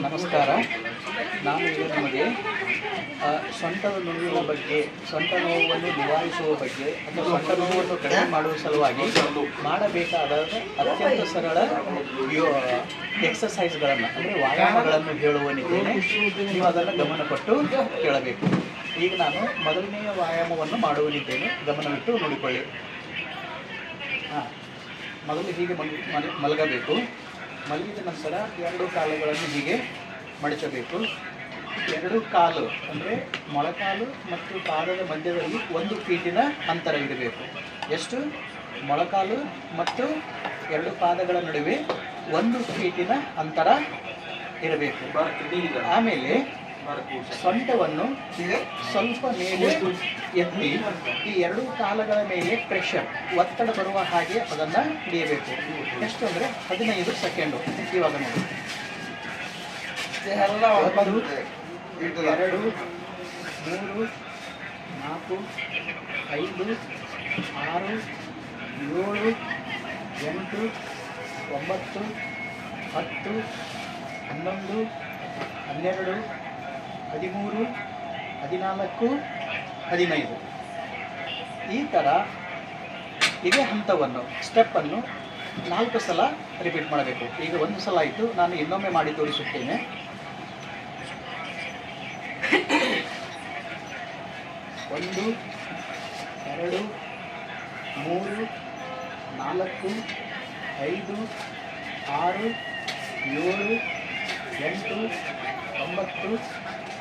ನಮಸ್ಕಾರ. ನಾನು ಈಗ ನಿಮಗೆ ಸೊಂಟದ ನೋವಿನ ಬಗ್ಗೆ, ಸೊಂಟ ನೋವನ್ನು ನಿವಾರಿಸುವ ಬಗ್ಗೆ ಅಥವಾ ಸೊಂಟ ನೋವನ್ನು ಕಡಿಮೆ ಮಾಡುವ ಸಲುವಾಗಿ ಮಾಡಬೇಕಾದ ಅತ್ಯಂತ ಸರಳ ಎಕ್ಸಸೈಸ್ಗಳನ್ನು ಅಂದರೆ ವ್ಯಾಯಾಮಗಳನ್ನು ಹೇಳುವನಿದ್ದೇನೆ. ನೀವು ಅದನ್ನು ಗಮನ ಕೊಟ್ಟು ಕೇಳಬೇಕು. ಈಗ ನಾನು ಮೊದಲನೆಯ ವ್ಯಾಯಾಮವನ್ನು ಮಾಡುವನಿದ್ದೇನೆ, ಗಮನವಿಟ್ಟು ನೋಡಿಕೊಳ್ಳಿ. ಮೊದಲು ಹೀಗೆ ಮಲಗಬೇಕು. ಮಲಗಿದ ನಂತರ ಎರಡು ಕಾಲುಗಳನ್ನು ಹೀಗೆ ಮಡಚಬೇಕು. ಎರಡು ಕಾಲು ಅಂದರೆ ಮೊಳಕಾಲು ಮತ್ತು ಪಾದದ ಮಧ್ಯದಲ್ಲಿ 1 ಫೀಟಿನ ಅಂತರ ಇಡಬೇಕು. ಎಷ್ಟು? ಮೊಳಕಾಲು ಮತ್ತು ಎರಡು ಪಾದಗಳ ನಡುವೆ 1 ಫೀಟಿನ ಅಂತರ ಇರಬೇಕು. ಆಮೇಲೆ ಸೊಂಟವನ್ನು ಸ್ವಲ್ಪ ಮೇಲೆ ಎತ್ತಿ ಈ ಎರಡು ಕಾಲಗಳ ಮೇಲೆ ಪ್ರೆಷರ್, ಒತ್ತಡ ಬರುವ ಹಾಗೆ ಅದನ್ನು ಹಿಡಿಯಬೇಕು. ಎಷ್ಟು ಅಂದರೆ 15 ಸೆಕೆಂಡು. ಇವಾಗ ನೋಡಿ, 1 2 3 4 5 6 7 8 9 10 11 12 13 14 15 ಈ ಥರ ಇದೇ ಹಂತವನ್ನು, ಸ್ಟೆಪ್ಪನ್ನು 4 ಸಲ ರಿಪೀಟ್ ಮಾಡಬೇಕು. ಈಗ 1 ಸಲ ಆಯಿತು, ನಾನು ಇನ್ನೊಮ್ಮೆ ಮಾಡಿ ತೋರಿಸುತ್ತೇನೆ. 1 2 3 4 5 6 7 8 9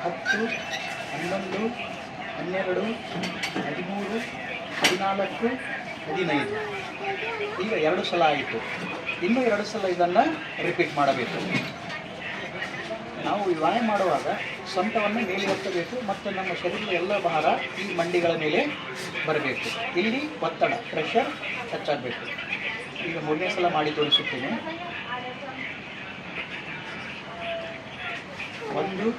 10 11 12 13 14 15 ಈಗ 2 ಸಲ ಆಯಿತು. ಇನ್ನೂ 2 ಸಲ ಇದನ್ನು ರಿಪೀಟ್ ಮಾಡಬೇಕು. ನಾವು ವ್ಯಾಯಾಮ ಮಾಡುವಾಗ ಸೊಂಟವನ್ನು ಮೇಲೆ ಎತ್ತಬೇಕು ಮತ್ತು ನಮ್ಮ ಶರೀರದ ಎಲ್ಲ ಭಾರ ಈ ಮಂಡಿಗಳ ಮೇಲೆ ಬರಬೇಕು. ಇಲ್ಲಿ ಒತ್ತಡ, ಪ್ರೆಷರ್ ಹೆಚ್ಚಾಗಬೇಕು. ಈಗ 3ನೇ ಸಲ ಮಾಡಿ ತೋರಿಸುತ್ತೇನೆ. 1 2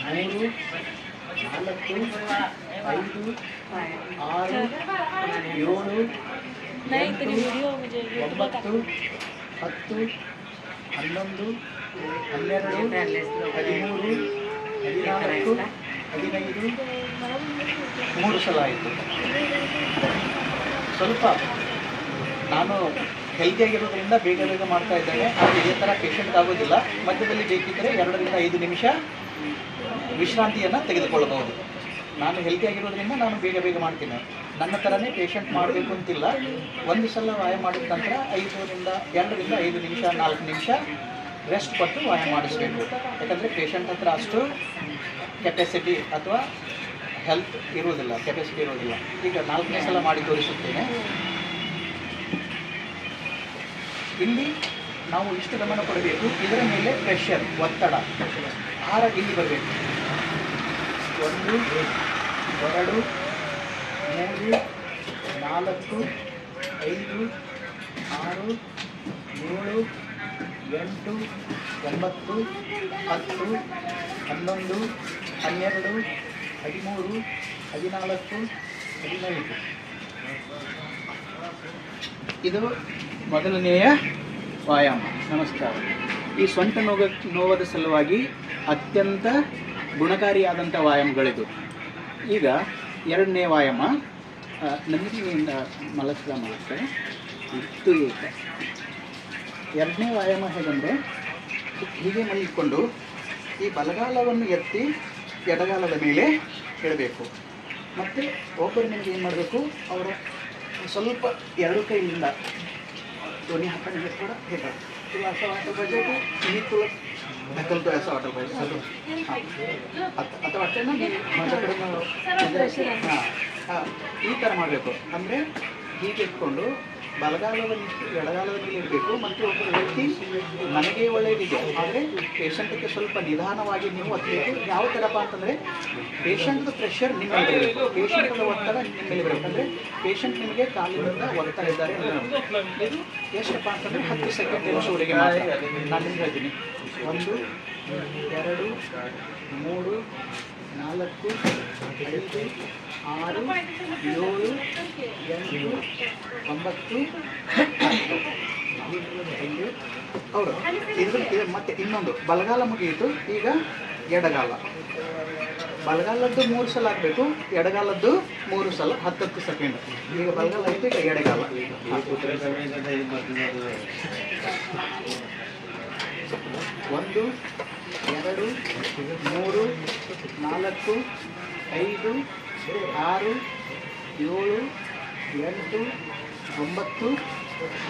3 4 5 6 7 8 9 10 11 12 13 14 15 3 ಸಲ ಆಯಿತು. ಸ್ವಲ್ಪ ನಾನು ಹೆಲ್ತಿಯಾಗಿರೋದ್ರಿಂದ ಬೇಗ ಮಾಡ್ತಾ ಇದ್ದೇನೆ. ಆದರೆ ಇದೇ ಥರ ಪೇಷಂಟ್ ಆಗೋದಿಲ್ಲ. ಮಧ್ಯದಲ್ಲಿ ಬೇಕಿದ್ದರೆ 2 ರಿಂದ 5 ನಿಮಿಷ ವಿಶ್ರಾಂತಿಯನ್ನು ತೆಗೆದುಕೊಳ್ಳಬಹುದು. ನಾನು ಹೆಲ್ತಿಯಾಗಿರೋದ್ರಿಂದ ನಾನು ಬೇಗ ಮಾಡ್ತೀನಿ. ನನ್ನ ಥರನೇ ಪೇಷಂಟ್ ಮಾಡಬೇಕು ಅಂತಿಲ್ಲ. 1 ಸಲ ವ್ಯಾಯಾಮ ಮಾಡಿದ ನಂತರ 2 ರಿಂದ 5 ನಿಮಿಷ 4 ನಿಮಿಷ ರೆಸ್ಟ್ ಕೊಟ್ಟು ವ್ಯಾಯಾಮ ಮಾಡಿಸಬೇಕು. ಯಾಕಂದರೆ ಪೇಷಂಟ್ ಹತ್ರ ಅಷ್ಟು ಕೆಪಾಸಿಟಿ ಅಥವಾ ಕೆಪಾಸಿಟಿ ಇರೋದಿಲ್ಲ. ಈಗ 4ನೇ ಸಲ ಮಾಡಿ ತೋರಿಸುತ್ತೇನೆ. ಇಲ್ಲಿ ನಾವು ಇಷ್ಟು ಗಮನ ಕೊಡಬೇಕು. ಇದರ ಮೇಲೆ ಪ್ರೆಷರ್, ಒತ್ತಡ, ಭಾರ ಇಲ್ಲಿ ಬರಬೇಕು. 1 2 3 4 5 6 7 8 9 10 11 12 13 14 15 ಇದು ಮೊದಲನೆಯ ವ್ಯಾಯಾಮ. ನಮಸ್ಕಾರ. ಈ ಸೊಂಟ ನೋವದ ಸಲುವಾಗಿ ಅತ್ಯಂತ ಗುಣಕಾರಿಯಾದಂಥ ವ್ಯಾಯಾಮಗಳಿದು. ಈಗ 2ನೇ ವ್ಯಾಯಾಮ, ನಂದಿನಿಯಿಂದ ಮಲಸಿದ ಮಾಡುತ್ತೆ ಇತ್ತು. ಈಗ 2ನೇ ವ್ಯಾಯಾಮ ಹೇಗೆಂದರೆ, ಹೀಗೆ ಮಲಗಿಕೊಂಡು ಈ ಬಲಗಾಲವನ್ನು ಎತ್ತಿ ಎಡಗಾಲದ ಮೇಲೆ ಇಡಬೇಕು. ಮತ್ತು ಒಬ್ಬರು ನಿಮಗೆ ಏನು ಮಾಡಬೇಕು, ಅವರ ಸ್ವಲ್ಪ 2 ಕೈಯಿಂದ दोन्ही हाताने घेत थोडं हे करा. तुला असं वाटलं पाहिजे की मी तुला ढकलतोय असं वाटलं पाहिजे. आता वाटतंय ना की माझ्याकडे ಈ ಥರ ಮಾಡಬೇಕು. ಅಂದರೆ ಹೀಗೆ ಇಟ್ಕೊಂಡು ಬಲಗಾಲವನ್ನು ಎಡಗಾಲದ ಮೇಲೆ ಇರಬೇಕು. ಮತ್ತು ಒಬ್ಬ ವ್ಯಕ್ತಿ ನನಗೆ ಒಳ್ಳೆಯದಿದೆ, ಆದರೆ ಪೇಷಂಟಿಗೆ ಸ್ವಲ್ಪ ನಿಧಾನವಾಗಿ ನೀವು ಒತ್ತಬೇಕು. ಯಾವ ಥರಪ್ಪ ಅಂತಂದರೆ, ಪೇಷಂಟ್ದು ಪ್ರೆಷರ್ ನಿಮ್ಮ ಮೇಲೆ ಇರಬೇಕು, ಪೇಷಂಟ್ನ ಒತ್ತಡ ನಿಮ್ಮ ಮೇಲೆ ಬರಬೇಕು. ಅಂದರೆ ಪೇಷಂಟ್ ನಿಮಗೆ ಕಾಲಿನಿಂದ ಒತ್ತಾ ಇದ್ದಾರೆ ಅಂದರೆ ಇದು ಎಷ್ಟಪ್ಪ ಅಂತಂದರೆ 10 ಸೆಕೆಂಡ್ ನಿಮಿಷವರೆಗೆ ಮಾತ್ರ. ನಾನು ನಿಮ್ಗೆ ಹೇಳ್ತೀನಿ. 1 2 3 4 5 6 7 8 9 10 ಅವರು ಇದು ಮತ್ತೆ ಇನ್ನೊಂದು ಬಲಗಾಲ ಮುಗಿಯಿತು. ಈಗ ಎಡಗಾಲ, ಬಲಗಾಲದ್ದು 3 ಸಲ ಆಗಬೇಕು, ಎಡಗಾಲದ್ದು 3 ಸಲ 10 ಸೆಕೆಂಡ್. ಈಗ ಬಲಗಾಲ ಆಯಿತು, ಈಗ ಎಡಗಾಲ. 1 2 3 4 5 6 7 8 9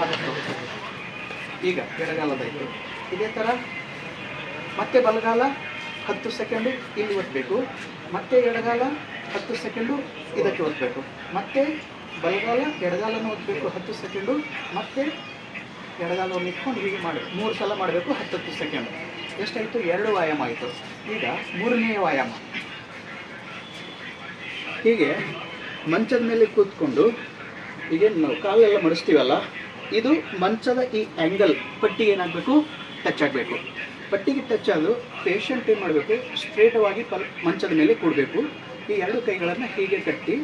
10. ಈಗ ಎಡಗಾಲದಾಯಿತು. ಇದೇ ಥರ ಮತ್ತೆ ಬಲಗಾಲ 10 ಸೆಕೆಂಡು ಇಲ್ಲಿ ಒತ್ತಬೇಕು, ಮತ್ತೆ ಎಡಗಾಲ 10 ಸೆಕೆಂಡು ಇದಕ್ಕೆ ಒತ್ತಬೇಕು, ಮತ್ತೆ ಬಲಗಾಲ ಎಡಗಾಲನ್ನು ಒತ್ತಬೇಕು 10 ಸೆಕೆಂಡು, ಮತ್ತೆ ಎಡಗಾಲವನ್ನು ಇಟ್ಕೊಂಡು ಹೀಗೆ ಮಾಡಬೇಕು. 3 ಸಲ ಮಾಡಬೇಕು 10 ಸೆಕೆಂಡು. ಎಷ್ಟಾಯಿತು? 2 ವ್ಯಾಯಾಮ ಆಯಿತು. ಈಗ 3ನೇ ವ್ಯಾಯಾಮ. ಹೀಗೆ ಮಂಚದ ಮೇಲೆ ಕೂತ್ಕೊಂಡು ಈಗೇನು ನಾವು ಕಾಲೆಲ್ಲ ಮಡಿಸ್ತೀವಲ್ಲ, ಇದು ಮಂಚದ ಈ ಆ್ಯಂಗಲ್ ಪಟ್ಟಿಗೆ ಏನಾಗಬೇಕು? ಟಚ್ ಆಗಬೇಕು. ಪಟ್ಟಿಗೆ ಟಚ್ ಆದರೂ ಪೇಷಂಟ್ ಏನು ಮಾಡಬೇಕು? ಸ್ಟ್ರೇಟವಾಗಿ ಮಂಚದ ಮೇಲೆ ಕೂಡಬೇಕು. ಈ 2 ಕೈಗಳನ್ನು ಹೀಗೆ ಕಟ್ಟಿ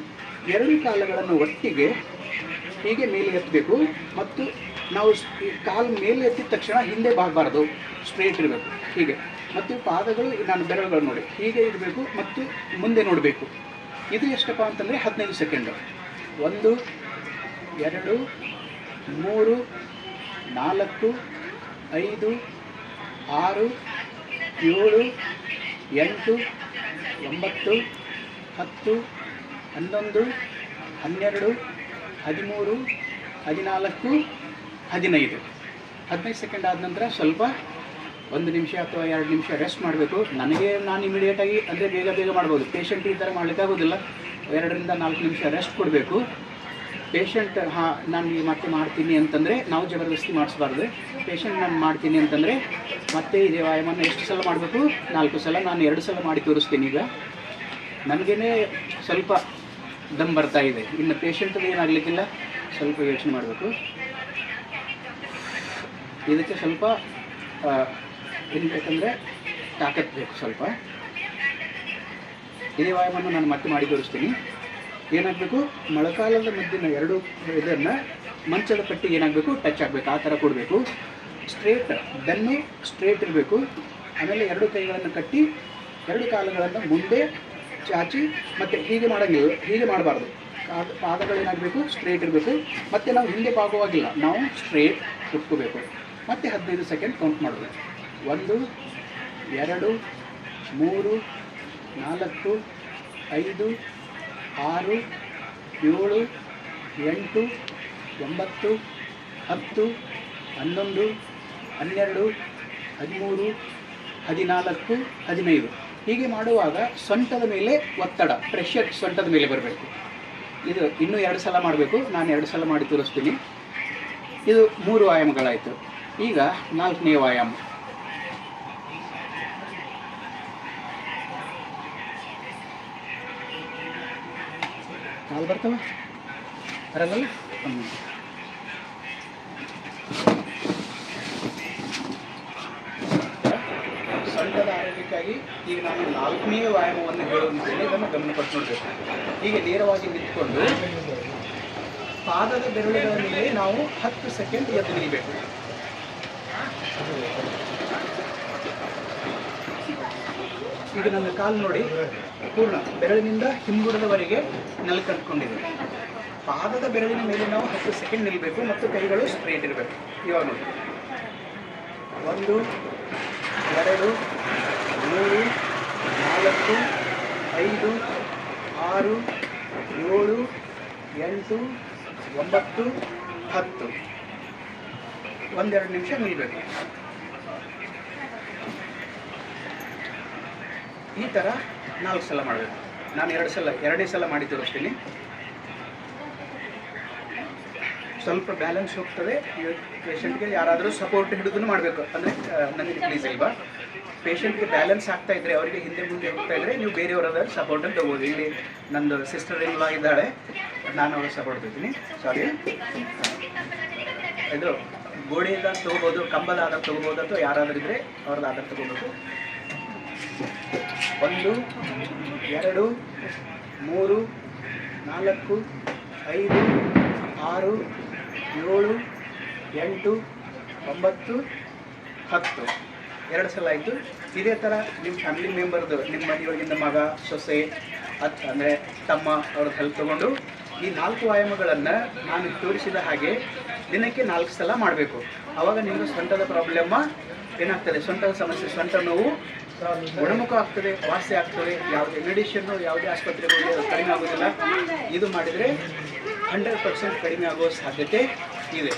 2 ಕಾಲುಗಳನ್ನು ಒಟ್ಟಿಗೆ ಹೀಗೆ ಮೇಲೆ ಎತ್ತಬೇಕು. ಮತ್ತು ನಾವು ಈ ಕಾಲು ಮೇಲೆ ಎತ್ತಿದ ತಕ್ಷಣ ಹಿಂದೆ ಬಾಗಬಾರ್ದು, ಸ್ಟ್ರೇಟ್ ಇರಬೇಕು ಹೀಗೆ. ಮತ್ತು ಪಾದಗಳು, ನಾನು ಬೆರಳುಗಳು ನೋಡಿ ಹೀಗೆ ಇರಬೇಕು ಮತ್ತು ಮುಂದೆ ನೋಡಬೇಕು. ಇದು ಎಷ್ಟಪ್ಪ ಅಂತಂದರೆ 15 ಸೆಕೆಂಡು. 1 2 3 4 5 6 7 8 9 10 11 12 13 14 15 ಸೆಕೆಂಡ್ ಆದ ನಂತರ ಸ್ವಲ್ಪ 1 ನಿಮಿಷ ಅಥವಾ 2 ನಿಮಿಷ ರೆಸ್ಟ್ ಮಾಡಬೇಕು. ನಾನು ಇಮಿಡಿಯೇಟಾಗಿ ಅಂದರೆ ಬೇಗ ಮಾಡ್ಬೋದು. ಪೇಷಂಟ್ ಈ ಥರ ಮಾಡಲಿಕ್ಕಾಗೋದಿಲ್ಲ. 2 ರಿಂದ 4 ನಿಮಿಷ ರೆಸ್ಟ್ ಕೊಡಬೇಕು. ಪೇಷಂಟ್ ನಾನು ಮತ್ತೆ ಮಾಡ್ತೀನಿ ಅಂತಂದರೆ ನಾವು ಜಬರ್ದಸ್ತಿ ಮಾಡಿಸ್ಬಾರ್ದು. ಪೇಷಂಟ್ ನಾನು ಮಾಡ್ತೀನಿ ಅಂತಂದರೆ ಮತ್ತೆ ಇದೇ ವ್ಯಾಯಾಮನ ಎಷ್ಟು ಸಲ ಮಾಡಬೇಕು? 4 ಸಲ. ನಾನು 2 ಸಲ ಮಾಡಿ ತೋರಿಸ್ತೀನಿ. ಈಗ ನನಗೇ ಸ್ವಲ್ಪ ದಮ್ ಬರ್ತಾ ಇದೆ, ಇನ್ನು ಪೇಷಂಟ್ದು ಏನಾಗಲಿಕ್ಕಿಲ್ಲ. ಸ್ವಲ್ಪ ಯೋಚನೆ ಮಾಡಬೇಕು. ಇದಕ್ಕೆ ಸ್ವಲ್ಪ ಏನು ಬೇಕಂದರೆ ತಾಕತ್ತು ಬೇಕು ಸ್ವಲ್ಪ. ಇದೇ ವ್ಯಾಯಾಮವನ್ನು ನಾನು ಮತ್ತೆ ಮಾಡಿ ತೋರಿಸ್ತೀನಿ. ಏನಾಗಬೇಕು? ಮೊಳಕಾಲದ ಮಧ್ಯನ 2 ಇದನ್ನು ಮಂಚದ ಪಟ್ಟಿಗೆ ಏನಾಗಬೇಕು? ಟಚ್ ಆಗಬೇಕು. ಆ ಥರ ಕೊಡಬೇಕು. ಸ್ಟ್ರೇಟ್, ಬೆನ್ನು ಸ್ಟ್ರೇಟ್ ಇರಬೇಕು. ಆಮೇಲೆ 2 ಕೈಗಳನ್ನು ಕಟ್ಟಿ 2 ಕಾಲುಗಳನ್ನು ಮುಂದೆ ಚಾಚಿ, ಮತ್ತು ಹೀಗೆ ಮಾಡೋಂಗಿಲ್ಲ, ಹೀಗೆ ಮಾಡಬಾರ್ದು. ಪಾದಗಳೇನಾಗಬೇಕು? ಸ್ಟ್ರೇಟ್ ಇರಬೇಕು. ಮತ್ತು ನಾವು ಹಿಂದೆ ಬಾಗುವಾಗಿಲ್ಲ, ನಾವು ಸ್ಟ್ರೇಟ್ ಕುತ್ಕೋಬೇಕು. ಮತ್ತು 15 ಸೆಕೆಂಡ್ ಕೌಂಟ್ ಮಾಡಬೇಕು. 1 2 3 4 5 6 7 8 9 10 11 12 13 14 15 ಹೀಗೆ ಮಾಡುವಾಗ ಸೊಂಟದ ಮೇಲೆ ಒತ್ತಡ, ಪ್ರೆಷರ್ ಸೊಂಟದ ಮೇಲೆ ಬರಬೇಕು. ಇದು ಇನ್ನೂ 2 ಸಲ ಮಾಡಬೇಕು. ನಾನು 2 ಸಲ ಮಾಡಿ ತೋರಿಸ್ತೀನಿ. ಇದು 3 ವ್ಯಾಯಾಮಗಳಾಯಿತು. ಈಗ 4ನೇ ವ್ಯಾಯಾಮ. ಕಾಲು ಬರ್ತವೆ ಬರಲ್ಲ. ಸೊಂಟದ ಆರೋಗ್ಯಕ್ಕಾಗಿ ಈಗ ನಾನು 4ನೇ ವ್ಯಾಯಾಮವನ್ನು ಹೇಳುವಂತೇಳಿ ಇದನ್ನು ಗಮನಪಟ್ಟು ನೋಡಬೇಕು. ಹೀಗೆ ನೇರವಾಗಿ ನಿಂತ್ಕೊಂಡು ಪಾದದ ಬೆರಳುಗಳ ಮೇಲೆ ನಾವು 10 ಸೆಕೆಂಡ್ ಎದ್ದು ನಿಲ್ಲಬೇಕು. ಈಗ ನನ್ನ ಕಾಲು ನೋಡಿ ಪೂರ್ಣ ಬೆರಳಿನಿಂದ ಹಿಂಬುಡದವರೆಗೆ ನೆಲಕಂಟ್ಕೊಂಡಿದೆ. ಪಾದದ ಬೆರಳಿನ ಮೇಲೆ ನಾವು 10 ಸೆಕೆಂಡ್ ನಿಲ್ಲಬೇಕು ಮತ್ತು ಕೈಗಳು ಸ್ಟ್ರೇಟ್ ಇರಬೇಕು. ಇವಾಗ ನೋಡಿ 1 2 3 4 5 6 7 8 9 10 1-2 ನಿಮಿಷ ನಿಲ್ಲಬೇಕು. ಈ ಥರ 4 ಸಲ ಮಾಡಬೇಕು. ನಾನು 2 ಸಲ ಮಾಡಿ ತೋರಿಸ್ತೀನಿ. ಸ್ವಲ್ಪ ಬ್ಯಾಲೆನ್ಸ್ ಹೋಗ್ತದೆ. ಪೇಷಂಟ್ಗೆ ಯಾರಾದರೂ ಸಪೋರ್ಟ್ ಹಿಡಿದು ಮಾಡಬೇಕು. ಅಂದರೆ ನನಗೆ ಪ್ಲೀಸ್ ಇಲ್ವಾ, ಪೇಷಂಟ್ಗೆ ಬ್ಯಾಲೆನ್ಸ್ ಆಗ್ತಾ ಇದ್ದರೆ, ಅವರಿಗೆ ಹಿಂದೆ ಮುಂದೆ ಹೋಗ್ತಾ ಇದ್ದರೆ ನೀವು ಬೇರೆಯವರಾದ ಸಪೋರ್ಟನ್ನು ತೊಗೋಬೋದು. ಇಲ್ಲಿ ನಂದು ಸಿಸ್ಟರ್ ಇಲ್ವಾ ಇದ್ದಾಳೆ, ನಾನು ಅವ್ರಿಗೆ ಸಪೋರ್ಟ್ ತೊಗೊತೀನಿ. ಸಾರಿ, ಇದು ಗೋಡೆಯಿಂದ ತೊಗೋಬೋದು, ಕಂಬದ ಆಧಾರ ತೊಗೋಬೋದು, ಅಥವಾ ಯಾರಾದರೂ ಇದ್ದರೆ ಅವ್ರದ್ದು ಆಧಾರ ತೊಗೋಬೇಕು. 1 2 3 4 5 6 7 8 9, 10 2 ಸಲ ಆಯಿತು. ಇದೇ ಥರ ನಿಮ್ಮ ಫ್ಯಾಮಿಲಿ ಮೆಂಬರ್ದು ನಿಮ್ಮ ಮನೆಯೊಳಗಿಂದ ಮಗ, ಸೊಸೆ, ಅಂದರೆ ತಮ್ಮ ಅವ್ರದ್ದು ಹೆಲ್ಪ್ ತೊಗೊಂಡು ಈ 4 ವ್ಯಾಯಾಮಗಳನ್ನು ನಾನು ತೋರಿಸಿದ ಹಾಗೆ ದಿನಕ್ಕೆ 4 ಸಲ ಮಾಡಬೇಕು. ಆವಾಗ ನಿಮಗೆ ಸೊಂಟದ ಪ್ರಾಬ್ಲಮ್ಮ ಏನಾಗ್ತದೆ, ಸೊಂಟದ ಸಮಸ್ಯೆ, ಸೊಂಟ ನೋವು ಗುಣಮುಖ ಆಗ್ತದೆ, ವಾಸಿ ಆಗ್ತದೆ. ಯಾವುದೇ ಮೆಡಿಷನ್ನು, ಯಾವುದೇ ಆಸ್ಪತ್ರೆಗಳಿಗೆ ಅದು ಕಡಿಮೆ ಆಗೋದಿಲ್ಲ. ಇದು ಮಾಡಿದರೆ 100% ಕಡಿಮೆ ಆಗುವ ಸಾಧ್ಯತೆ ಇದೆ.